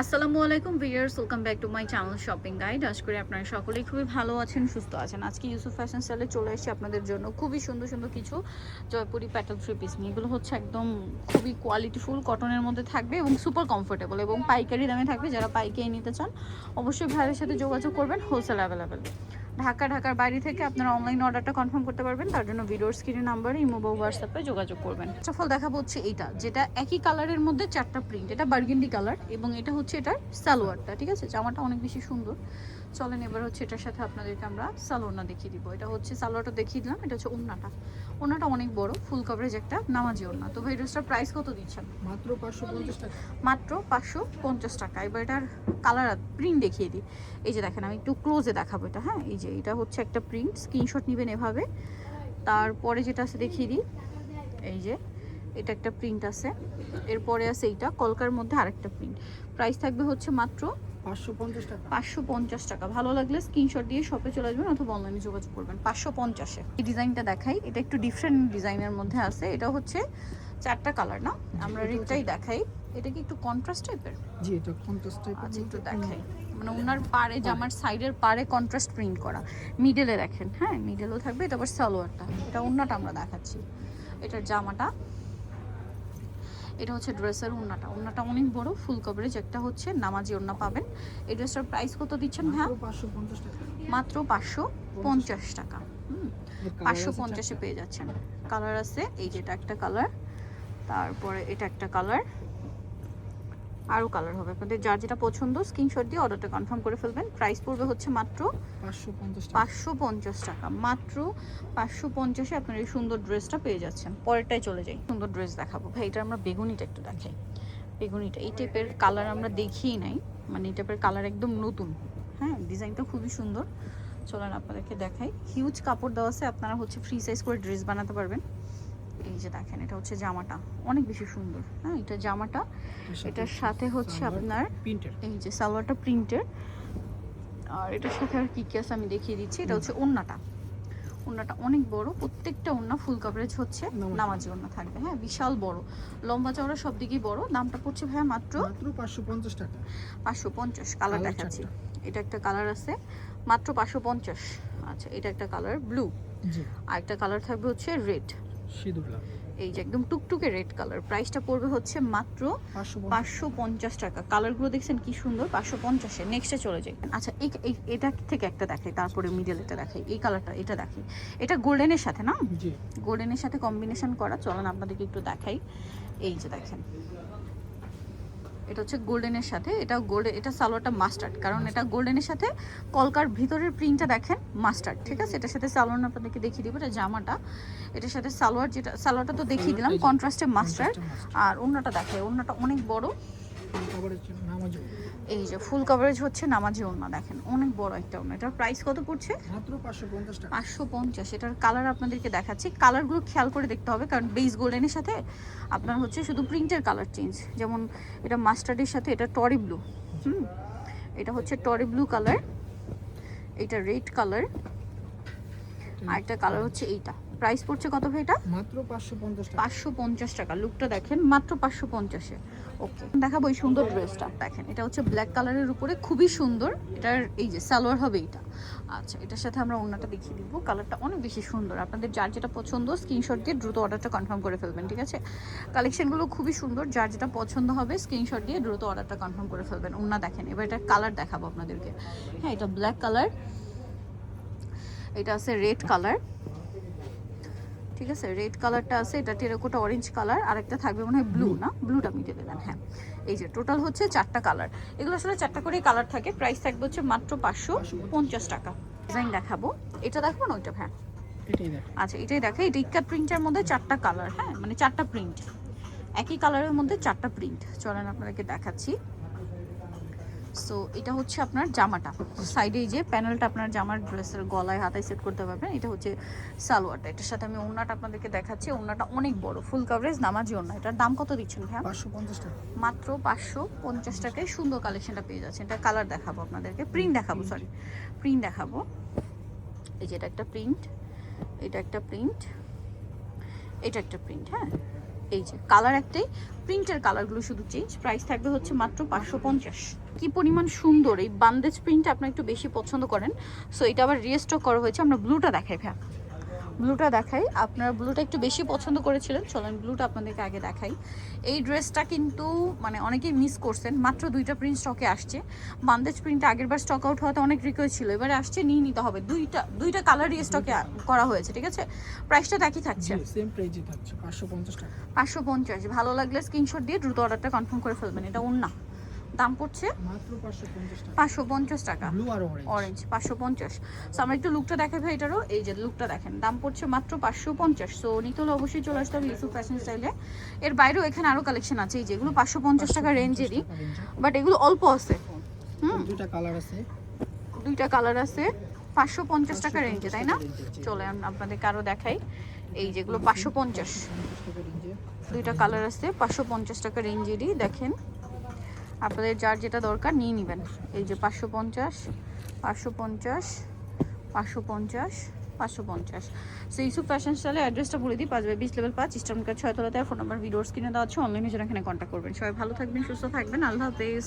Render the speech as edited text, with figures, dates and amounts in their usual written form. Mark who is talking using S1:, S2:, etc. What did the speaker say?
S1: আসসালামু আলাইকুম viewers, welcome back to my channel shopping guide. আশা করি আপনারা সকলেই খুবই ভালো আছেন, সুস্থ আছেন। আজকে ইউসুফ ফ্যাশন স্টাইলে চলে এসেছি আপনাদের জন্য খুবই সুন্দর সুন্দর কিছু জয়পুরি প্যাটার্ন থ্রি পিস নিয়ে। এগুলো হচ্ছে একদম খুবই কোয়ালিটিফুল, কটনের মধ্যে থাকবে এবং সুপার কমফোর্টেবল এবং পাইকারি দামে থাকবে। যারা পাইকারি নিতে চান অবশ্যই ভাইয়ের সাথে যোগাযোগ করবেন, হোলসেল অ্যাভেলেবেল। ঢাকার বাইরে থেকে আপনারা অনলাইন অর্ডারটা কনফার্ম করতে পারবেন। তার জন্য ভিডিওর স্ক্রিনে নাম্বারে ইমো বা হোয়াটসঅ্যাপে যোগাযোগ করবেন। সফল দেখাবো হচ্ছে এইটা, যেটা একই কালারের মধ্যে চারটা প্রিন্ট। এটা বার্গেন্ডি কালার এবং এটা হচ্ছে এটার সালোয়ারটা। ঠিক আছে, জামাটা অনেক বেশি সুন্দর। চলেন এবার হচ্ছে এটার সাথে আপনাদেরকে আমরা সালোয়ারটা দেখিয়ে দিব। এটা হচ্ছে সালোয়ারটা দেখিয়ে দিলাম। এটা হচ্ছে ওড়নাটা। ওড়নাটা অনেক বড়, ফুল কভারেজ একটা নামাজি ওড়না। তো ভাই ড্রেসটার প্রাইস কত দিচ্ছেন?
S2: মাত্র 550 টাকা।
S1: মাত্র 550 টাকা। এবার এটার কালার প্রিন্ট দেখিয়ে দিই। এই যে দেখেন, আমি একটু ক্লোজে দেখাবো এটা। হ্যাঁ, এই যে এটা হচ্ছে একটা প্রিন্ট, স্ক্রিনশট নেবেন এভাবে। তারপরে যেটা আছে দেখিয়ে দিই, এই যে এটা একটা প্রিন্ট আছে। এরপরে আছে এইটা কলকার মধ্যে আরেকটা প্রিন্ট। প্রাইস থাকবে হচ্ছে মাত্র
S2: 550 টাকা।
S1: 550 টাকা। ভালো লাগলে স্ক্রিনশট দিয়ে শপে চলে আসবেন অথবা অনলাইনে যোগাযোগ করবেন। 550-এ এই ডিজাইনটা দেখাই। এটা একটু ডিফারেন্ট ডিজাইনের মধ্যে আছে। এটা হচ্ছে চারটা কালার না, আমরা রেডটাই দেখাই। এটা কি একটু কন্ট্রাস্ট টাইপের?
S2: জি, এটা কন্ট্রাস্ট টাইপের।
S1: আচ্ছা, একটু দেখাই। মানে ওনার পাড়ে, জামার সাইডের পাড়ে কন্ট্রাস্ট প্রিন্ট করা। মিডলে দেখেন, হ্যাঁ মিডলও থাকবে। এটা আবার সালোয়ারটা। এটা ওড়নাটা আমরা দেখাচ্ছি। এটার জামাটা, এটা হচ্ছে ড্রেসের ওড়নাটা। ওড়নাটা অনেক বড়, ফুল কভারেজ একটা হচ্ছে নামাজি ওড়না পাবেন। এই ড্রেসটার প্রাইস কত দিচ্ছেন ভাই?
S2: মাত্র 550 টাকা।
S1: মাত্র 550 টাকা। 550-এ পেয়ে যাচ্ছেন। কালার আছে, এই যে এটা একটা কালার, তারপরে এটা একটা কালার, আরও কালার হবে। আপনাদের যার যেটা পছন্দ স্ক্রিনশট দিয়ে অর্ডারটা কনফার্ম করে ফেলবেন। প্রাইস পড়বে হচ্ছে মাত্র 550 টাকা। মাত্র 550-এ আপনার এই সুন্দর ড্রেসটা পেয়ে যাচ্ছেন। পরেরটাই চলে যাই, সুন্দর ড্রেস দেখাবো ভাই। এটা আমরা বেগুনিটা একটু দেখাই। বেগুনিটা এই টাইপের কালার আমরা দেখিই নাই, মানে এই টাইপের কালার একদম নতুন। হ্যাঁ, ডিজাইনটা খুবই সুন্দর। চলেন আপনাদেরকে দেখাই। হিউজ কাপড় দেওয়া আছে, আপনারা হচ্ছে ফ্রি সাইজ করে ড্রেস বানাতে পারবেন। এই যে দেখেন, এটা হচ্ছে জামাটা, অনেক বেশি সুন্দর। হ্যাঁ, এটা জামাটা। এটার সাথে হচ্ছে আপনার এই যে সালোয়ারটা প্রিন্টের। আর এটার সাথে আর কি কি আছে আমি দেখিয়ে দিচ্ছি। এটা হচ্ছে ওড়নাটা। ওড়নাটা অনেক বড়, প্রত্যেকটা ওড়না ফুল কভারেজ হচ্ছে নামাজি ওড়না থাকবে। হ্যাঁ, বিশাল বড়, লম্বা চওড়া সব দিকেই বড়। দামটা পড়ছে ভাইয়া মাত্র
S2: 550 টাকা।
S1: 550। কালার দেখাচ্ছি। এটা একটা কালার আছে, মাত্র 550। আচ্ছা, এটা একটা কালার ব্লু, আর একটা কালার থাকবে হচ্ছে রেড,
S2: সিঁদুর লাল।
S1: এই যে একদম টুকটুকে রেড কালার। প্রাইসটা পড়বে হচ্ছে মাত্র 550 টাকা। কালারগুলো দেখছেন কি সুন্দর। 550-এ নেক্সটে চলে যাই। আচ্ছা, এটা থেকে একটা দেখাই, তারপরে মিডল এটা দেখাই। এই কালারটা, এটা দেখাই। এটা গোল্ডেনের সাথে না?
S2: জি,
S1: গোল্ডেনের সাথে কম্বিনেশন করা। চলেন আপনাদেরকে একটু দেখাই। এই যে দেখেন, এটা হচ্ছে গোল্ডেনের সাথে। এটা গোল্ডেন, এটা সালোয়ারটা মাস্টার্ড, কারণ এটা গোল্ডেনের সাথে কলকার ভিতরের প্রিন্টটা দেখেন মাস্টার্ড। ঠিক আছে, এটার সাথে সালোয়ার আপনাদেরকে দেখিয়ে দিব। এটা জামাটা, এটার সাথে সালোয়ার, যেটা সালোয়ারটা তো দেখিয়ে দিলাম কন্ট্রাস্টে মাস্টার্ড। আর ওড়নাটা দেখে, ওড়নাটা অনেক বড়, এই যে ফুল কভারেজ হচ্ছে নামাজি ওড়না। দেখেন অনেক বড় একটা ওড়না। এটার প্রাইস কত পড়ছে?
S2: মাত্র 550 টাকা।
S1: 550। এটার কালার আপনাদেরকে দেখাচ্ছি। কালারগুলো খেয়াল করে দেখতে হবে, কারণ বেস গোল্ডেনের সাথে আপনার হচ্ছে শুধু প্রিন্টের কালার চেঞ্জ। যেমন এটা মাস্টার্ডের সাথে এটা টরি ব্লু। এটা হচ্ছে টরি ব্লু কালার, এটা রেড কালার, আর একটা কালার হচ্ছে এইটা। প্রাইস পড়ছে কত ভাই এটা?
S2: মাত্র 550 টাকা।
S1: 550 টাকা। লুকটা দেখেন, মাত্র 550-এ। ওকে, দেখাবো এই সুন্দর ড্রেসটা। দেখেন, এটা হচ্ছে ব্ল্যাক কালারের উপরে, খুবই সুন্দর। এটার এই যে সালোয়ার হবে এইটা। আচ্ছা, এটার সাথে আমরা ওড়নাটা দেখিয়ে দিব। কালারটা অনেক বেশি সুন্দর। আপনাদের যার যেটা পছন্দ স্ক্রিনশট দিয়ে দ্রুত অর্ডারটা কনফার্ম করে ফেলবেন। ঠিক আছে, কালেকশনগুলো খুবই সুন্দর। যার যেটা পছন্দ হবে স্ক্রিনশট দিয়ে দ্রুত অর্ডারটা কনফার্ম করে ফেলবেন। ওড়না দেখেন। এবার এটা কালার দেখাবো আপনাদেরকে। হ্যাঁ, এটা ব্ল্যাক কালার, এটা আছে রেড কালার। ঠিক আছে, রেড কালারটা আছে, এটা টেরাকোটা অরেঞ্জ কালার, আর একটা থাকবে মনে হয় ব্লু, না ব্লুটা মিটে দেবেন। হ্যাঁ, এই যে টোটাল হচ্ছে চারটা কালার। এগুলো আসলে চারটা করেই কালার থাকে। প্রাইস থাকবে হচ্ছে মাত্র 550 টাকা। ডিজাইন দেখাবো, এটা দেখবো না ওইটা? হ্যাঁ,
S2: এটাই দেখ।
S1: আচ্ছা, এটাই দেখাই। এটা ইক্কাত প্রিন্টের মধ্যে চারটা কালার। হ্যাঁ, মানে চারটা প্রিন্ট, একই কালারের মধ্যে চারটা প্রিন্ট। চলেন আপনাদেরকে দেখাচ্ছি। সো এটা হচ্ছে আপনার জামাটা। সাইডে এই যে প্যানেলটা আপনার জামার ড্রেসের গলায় হাতায় সেট করতে পারবেন। এটা হচ্ছে সালোয়ারটা। এটার সাথে আমি ওড়নাটা আপনাদেরকে দেখাচ্ছি। ওড়নাটা অনেক বড়, ফুল কভারেজ নামাজি ওড়না। এটার দাম কত দিচ্ছেন ভাইয়া?
S2: 550 টাকা।
S1: মাত্র 550 টাকায় সুন্দর কালেকশনটা পেয়ে যাচ্ছেন। এটা কালার দেখাবো আপনাদেরকে, প্রিন্ট দেখাবো, সরি প্রিন্ট দেখাবো। এই যে এটা একটা প্রিন্ট, এটা একটা প্রিন্ট, এটা একটা প্রিন্ট। হ্যাঁ, এই যে কালার একটাই, প্রিন্টের কালারগুলো শুধু চেঞ্জ। প্রাইস থাকবে হচ্ছে মাত্র 550। কি পরিমাণ সুন্দর এই বান্দেজ প্রিন্ট, আপনারা একটু বেশি পছন্দ করেন, সো এটা আবার রিস্টক করা হয়েছে। আমরা ব্লুটা দেখাই ভাই, ব্লুটা দেখাই। আপনারা ব্লুটা একটু বেশি পছন্দ করেছিলেন, চলেন ব্লুটা আপনাদেরকে আগে দেখাই। এই ড্রেসটা কিন্তু মানে অনেকেই মিস করছেন, মাত্র 2টা প্রিন্ট স্টকে আসছে। বান্দেজ প্রিন্টটা আগের বার স্টক আউট হওয়াতে অনেক রিকোয়েস্ট ছিল, এবারে আসছে, নিয়ে নিতে হবে। দুইটা কালারই স্টকে করা হয়েছে, ঠিক আছে? প্রাইসটা একই থাকছে,
S2: সেম প্রাইসই থাকছে 550 টাকা।
S1: 550। ভালো লাগলে স্ক্রিনশট দিয়ে দ্রুত অর্ডারটা কনফার্ম করে ফেলবেন। এটা ওন্না, দাম পড়ছে
S2: মাত্র 550 টাকা।
S1: 550 টাকা।
S2: ব্লু আর
S1: অরেঞ্জ 550। সো আমরা একটু লুকটা দেখাই ভাই এটারও। এই যে লুকটা দেখেন, দাম পড়ছে মাত্র 550। সো নিতে হলে অবশ্যই চলে আসতে হবে ইউসুফ ফ্যাশন স্টাইলে। এর বাইরেও এখানে আরো কালেকশন আছে, এই যেগুলো 550 টাকা রেঞ্জেরই, বাট এগুলো অল্প আছে।
S2: দুইটা কালার আছে,
S1: 2টা কালার আছে 550 টাকা রেঞ্জে, তাই না? চলে আপনাদেরকে আরো দেখাই। এই যেগুলো 550, 2টা কালার আছে 550 টাকা রেঞ্জেরই। দেখেন আপনাদের যার যেটা দরকার নিয়ে নেবেন। এই যে 550, 550, 550, 550। সো ইউসুফ ফ্যাশন স্টাইলের অ্যাড্রেসটা বলে দিই, 5/20 লেভেল 5 ইস্টার্ন কার 6 তলাতে। ফোন নাম্বার ভিডিওর স্ক্রিনে দেওয়া আছে, অনলাইনে যারা এখানে কন্ট্যাক্ট করবেন। সবাই ভালো থাকবেন, সুস্থ থাকবেন, আল্লাহ হাফেজ।